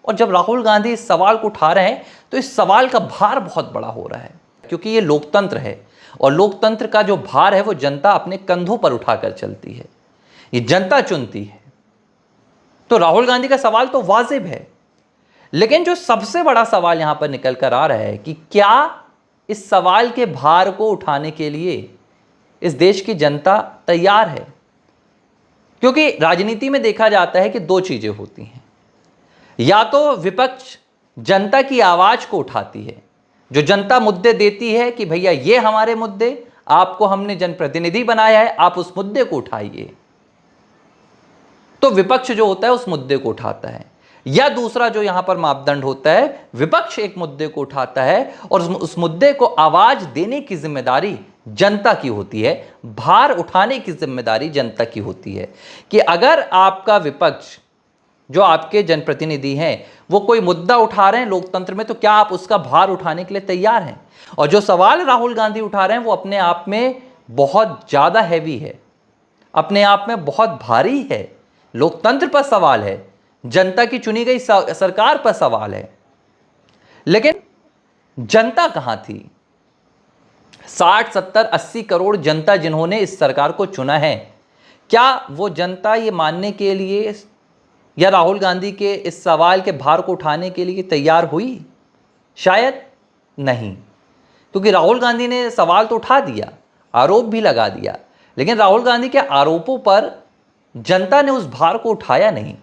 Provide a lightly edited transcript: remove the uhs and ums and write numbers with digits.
और जब राहुल गांधी इस सवाल को उठा रहे हैं तो इस सवाल का भार बहुत बड़ा हो रहा है, क्योंकि ये लोकतंत्र है और लोकतंत्र का जो भार है वो जनता अपने कंधों पर उठाकर चलती है, ये जनता चुनती है। तो राहुल गांधी का सवाल तो वाजिब है, लेकिन जो सबसे बड़ा सवाल यहां पर निकल कर आ रहा है कि क्या इस सवाल के भार को उठाने के लिए इस देश की जनता तैयार है। क्योंकि राजनीति में देखा जाता है कि दो चीजें होती हैं, या तो विपक्ष जनता की आवाज को उठाती है, जो जनता मुद्दे देती है कि भैया ये हमारे मुद्दे, आपको हमने जनप्रतिनिधि बनाया है, आप उस मुद्दे को उठाइए, तो विपक्ष जो होता है उस मुद्दे को उठाता है। या दूसरा जो यहां पर मापदंड होता है, विपक्ष एक मुद्दे को उठाता है और उस मुद्दे को आवाज देने की जिम्मेदारी जनता की होती है, भार उठाने की जिम्मेदारी जनता की होती है। कि अगर आपका विपक्ष जो आपके जनप्रतिनिधि हैं वो कोई मुद्दा उठा रहे हैं लोकतंत्र में, तो क्या आप उसका भार उठाने के लिए तैयार हैं। और जो सवाल राहुल गांधी उठा रहे हैं वो अपने आप में बहुत ज्यादा हैवी है, अपने आप में बहुत भारी है। लोकतंत्र पर सवाल है, जनता की चुनी गई सरकार पर सवाल है। लेकिन जनता कहां थी। 60, 70, 80 करोड़ जनता जिन्होंने इस सरकार को चुना है, क्या वो जनता ये मानने के लिए या राहुल गांधी के इस सवाल के भार को उठाने के लिए तैयार हुई। शायद नहीं, क्योंकि राहुल गांधी ने सवाल तो उठा दिया, आरोप भी लगा दिया, लेकिन राहुल गांधी के आरोपों पर जनता ने उस भार को उठाया नहीं।